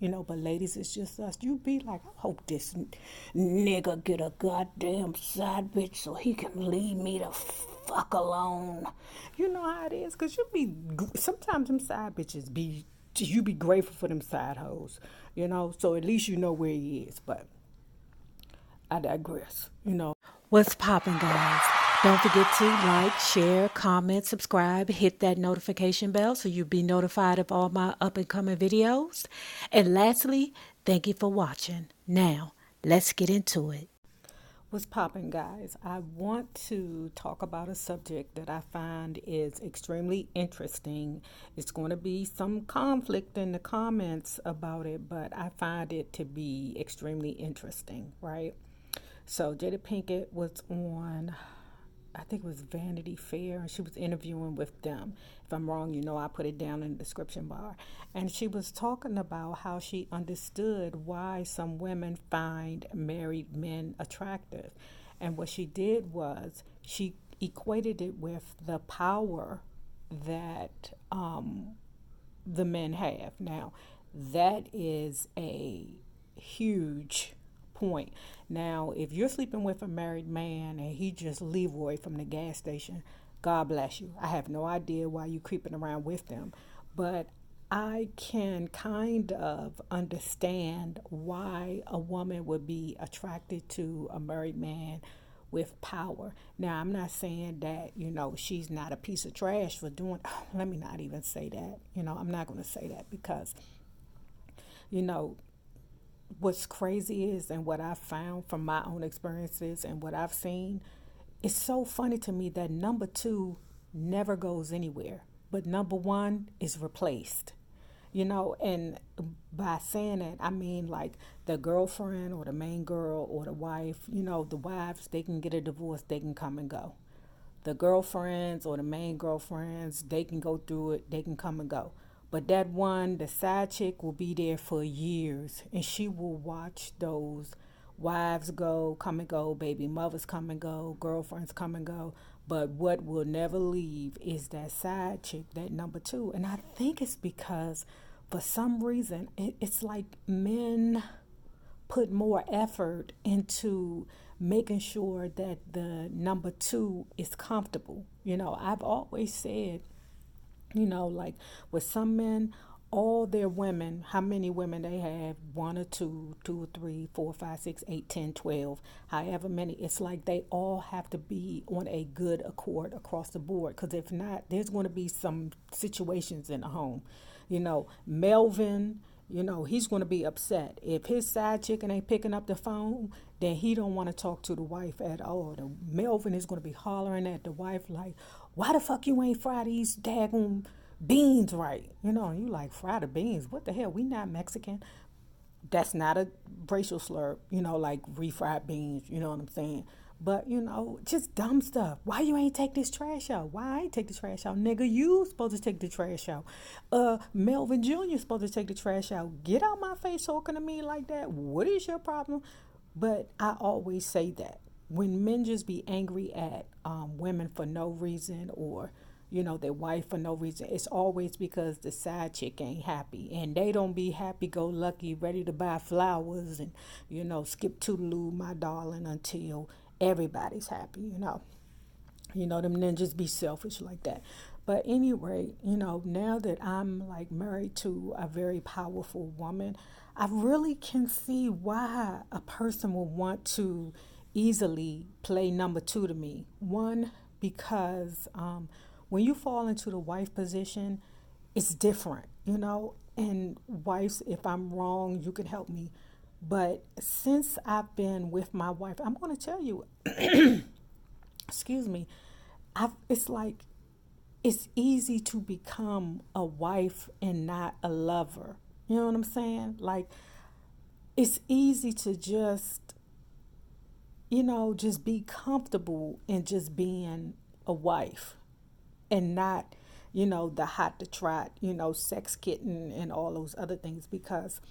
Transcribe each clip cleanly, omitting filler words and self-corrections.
But ladies, it's just us. You be like, I hope this nigga get a goddamn side bitch so he can leave me the fuck alone. You know how it is, cause sometimes them side bitches you be grateful for them side hoes. So at least you know where he is. But I digress. What's poppin', guys? Don't forget to like, share, comment, subscribe, hit that notification bell so you'll be notified of all my up and coming videos. And lastly, thank you for watching. Now, let's get into it. What's popping, guys? I want to talk about a subject that I find is extremely interesting. It's going to be some conflict in the comments about it, but I find it to be extremely interesting, right? So, Jada Pinkett was on, I think it was Vanity Fair, and she was interviewing with them. If I'm wrong, I put it down in the description bar. And she was talking about how she understood why some women find married men attractive. And what she did was she equated it with the power that the men have. Now, that is a huge point. Now, if you're sleeping with a married man and he just Leroy from the gas station, God bless you. I have no idea why you creeping around with them, but I can kind of understand why a woman would be attracted to a married man with power. Now, I'm not saying that, she's not a piece of trash for doing, let me not even say that. I'm not going to say that because, you know, what's crazy is, and what I've found from my own experiences and what I've seen, it's so funny to me that number two never goes anywhere, but number one is replaced. And by saying that, I mean like the girlfriend or the main girl or the wife, the wives, they can get a divorce, they can come and go. The girlfriends or the main girlfriends, they can go through it, they can come and go. But that one, the side chick, will be there for years, and she will watch those wives come and go, baby mothers come and go, girlfriends come and go. But what will never leave is that side chick, that number two. And I think it's because for some reason, it's like men put more effort into making sure that the number two is comfortable. I've always said, like with some men, all their women, how many women they have, one or two or three, four, five, six, eight, 10, 12, however many, it's like they all have to be on a good accord across the board. Because if not, there's going to be some situations in the home. Melvin, he's going to be upset if his side chicken ain't picking up the phone. Then he don't want to talk to the wife at all. Melvin is going to be hollering at the wife like, why the fuck you ain't fry these daggone beans right? And you like, fry the beans, what the hell, we not Mexican. That's not a racial slur, like refried beans, you know what I'm saying? But, just dumb stuff. Why you ain't take this trash out? Why I ain't take the trash out? Nigga, you supposed to take the trash out. Melvin Jr. supposed to take the trash out. Get out my face talking to me like that. What is your problem? But I always say that. When men just be angry at women for no reason, or their wife for no reason, it's always because the side chick ain't happy, and they don't be happy go lucky ready to buy flowers and skip toodaloo my darling until everybody's happy. Them ninjas be selfish like that. But anyway, now that I'm like married to a very powerful woman, I really can see why a person will want to easily play number two to me. One, because when you fall into the wife position, it's different. And wives, if I'm wrong, you can help me. But since I've been with my wife, I'm going to tell you, excuse me, it's like it's easy to become a wife and not a lover. You know what I'm saying? Like, it's easy to just be comfortable in just being a wife and not, the hot to trot, sex kitten and all those other things. Because,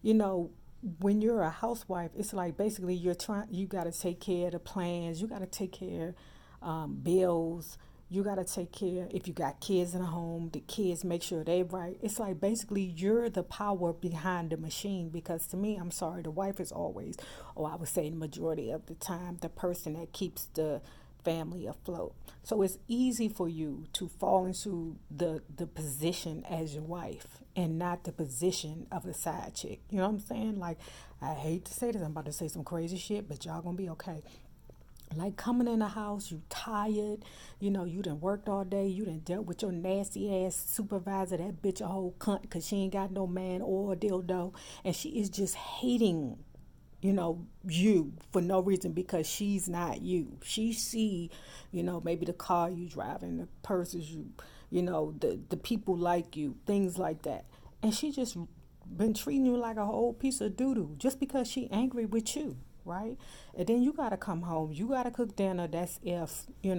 you know, when you're a housewife, it's like basically you got to take care of the plans, you got to take care bills, You got to take care. If you got kids in the home, the kids, make sure they right. It's like basically you're the power behind the machine, because to me, I'm sorry, the wife is always, or I would say the majority of the time, the person that keeps the family afloat. So it's easy for you to fall into the position as your wife and not the position of a side chick. You know what I'm saying? Like, I hate to say this, I'm about to say some crazy shit, but y'all gonna be okay. Like coming in the house, you tired, you done worked all day, you done dealt with your nasty ass supervisor, that bitch a whole cunt, cause she ain't got no man or a dildo, and she is just hating, you for no reason, because she's not you. She see, maybe the car you driving, the purses the people like you, things like that. And she just been treating you like a whole piece of doo-doo just because she angry with you, right? And then you gotta come home, you gotta cook dinner. That's if you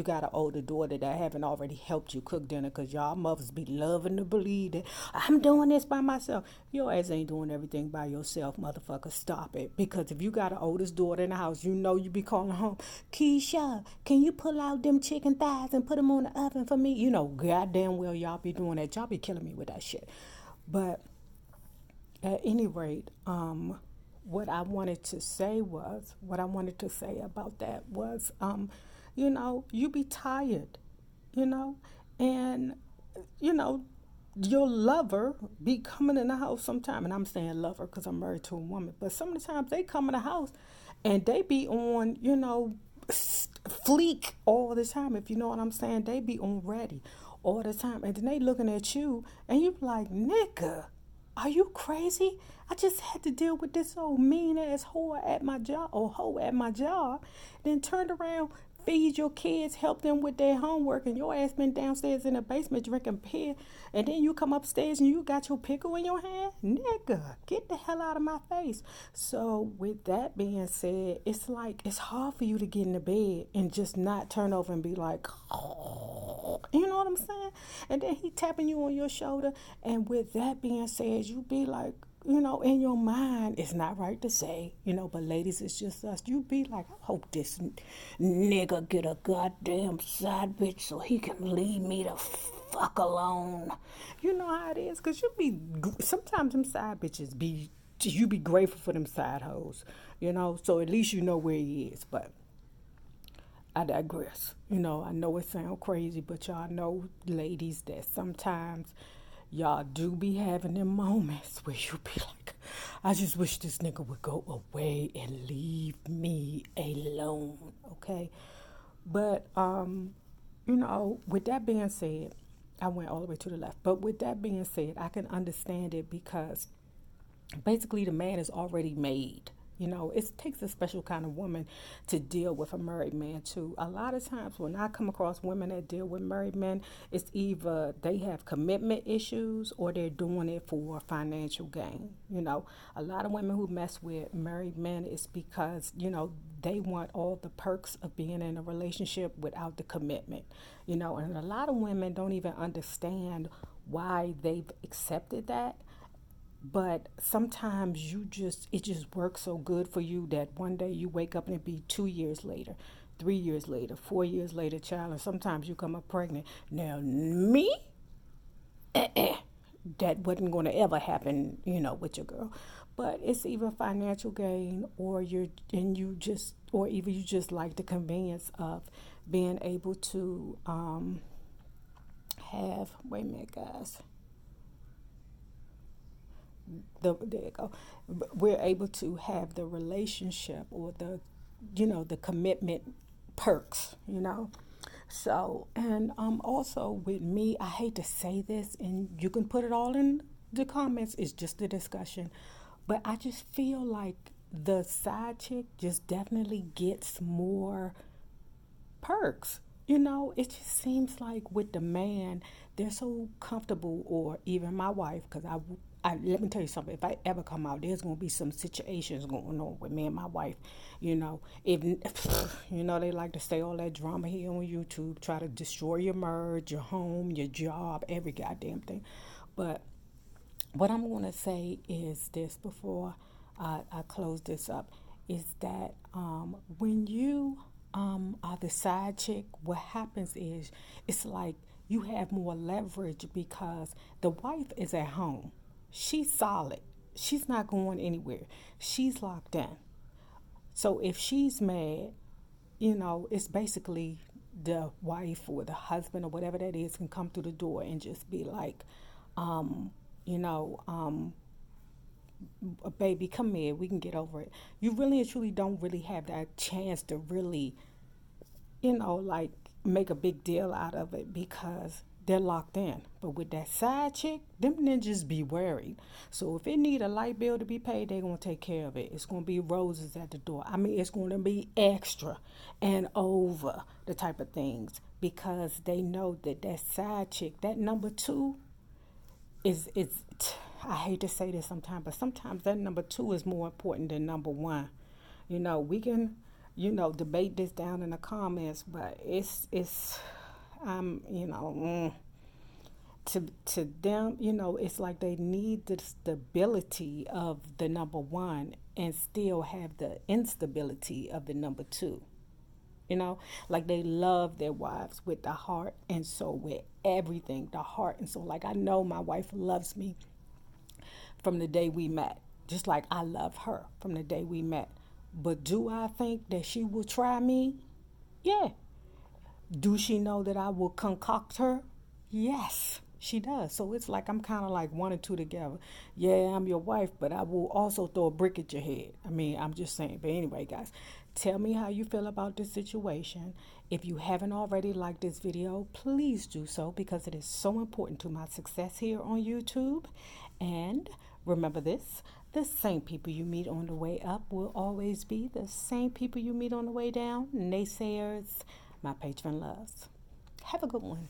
got an older daughter that haven't already helped you cook dinner, because y'all mothers be loving to believe that I'm doing this by myself. Your ass ain't doing everything by yourself, motherfucker. Stop it. Because if you got an oldest daughter in the house, you be calling home, Keisha, can you pull out them chicken thighs and put them on the oven for me? Goddamn well y'all be doing that. Y'all be killing me with that shit. But at any rate, what I wanted to say about that was, you be tired, you know, and, you know, your lover be coming in the house sometime, and I'm saying lover because I'm married to a woman, but some of the times they come in the house and they be on, fleek all the time, if you know what I'm saying. They be on ready all the time, and then they looking at you, and you be like, nigga, are you crazy? I just had to deal with this old mean ass whore at my job, or hoe at my job. Then turned around, feed your kids, help them with their homework, and your ass been downstairs in the basement drinking beer. And then you come upstairs and you got your pickle in your hand? Nigga, get the hell out of my face. So with that being said, it's like it's hard for you to get in the bed and just not turn over and be like, oh, you know what I'm saying? And then he tapping you on your shoulder, and with that being said, you be like, in your mind, it's not right to say, but ladies, it's just us. You be like, I hope this nigga get a goddamn side bitch so he can leave me the fuck alone. You know how it is, because sometimes them side bitches you be grateful for them side hoes, so at least you know where he is. But I digress. I know it sounds crazy, but y'all know, ladies, that sometimes y'all do be having them moments where you be like, I just wish this nigga would go away and leave me alone, okay? But, with that being said, I went all the way to the left. But with that being said, I can understand it, because basically the man is already made. It takes a special kind of woman to deal with a married man too. A lot of times when I come across women that deal with married men, it's either they have commitment issues or they're doing it for financial gain. A lot of women who mess with married men is because, they want all the perks of being in a relationship without the commitment. And a lot of women don't even understand why they've accepted that. But sometimes it just works so good for you that one day you wake up and it be 2 years later, 3 years later, 4 years later, child, and sometimes you come up pregnant. Now, me, that wasn't going to ever happen, with your girl. But it's either financial gain, or either you just like the convenience of being able to have. Wait a minute, guys. There you go. We're able to have the relationship, or the commitment perks, So, and also with me, I hate to say this, and you can put it all in the comments, it's just a discussion, but I just feel like the side chick just definitely gets more perks. It just seems like with the man, they're so comfortable, or even my wife, because let me tell you something. If I ever come out, there's gonna be some situations going on with me and my wife. If they like to say all that drama here on YouTube, try to destroy your marriage, your home, your job, every goddamn thing. But what I'm gonna say is this before I close this up, is that when you are the side chick, what happens is it's like you have more leverage because the wife is at home. She's solid. She's not going anywhere. She's locked in. So if she's mad, it's basically the wife or the husband or whatever that is can come through the door and just be like, you know, baby, come here, we can get over it. You really and truly don't really have that chance to really, like make a big deal out of it because they're locked in. But with that side chick, them ninjas be worried. So if it need a light bill to be paid, they're going to take care of it. It's going to be roses at the door. I mean, it's going to be extra and over the type of things because they know that that side chick, that number two, is I hate to say this sometimes, but sometimes that number two is more important than number one. We can, debate this down in the comments, but it's to them, it's like they need the stability of the number one and still have the instability of the number two. Like they love their wives with the heart and soul, with everything, the heart and soul. Like I know my wife loves me from the day we met, just like I love her from the day we met. But do I think that she will try me? Yeah. Do she know that I will concoct her? Yes, she does. So it's like I'm kind of like one and two together. Yeah, I'm your wife, but I will also throw a brick at your head. I mean, I'm just saying. But anyway, guys, tell me how you feel about this situation. If you haven't already liked this video, please do so because it is so important to my success here on YouTube. And remember this, the same people you meet on the way up will always be the same people you meet on the way down. Naysayers, my patron loves. Have a good one.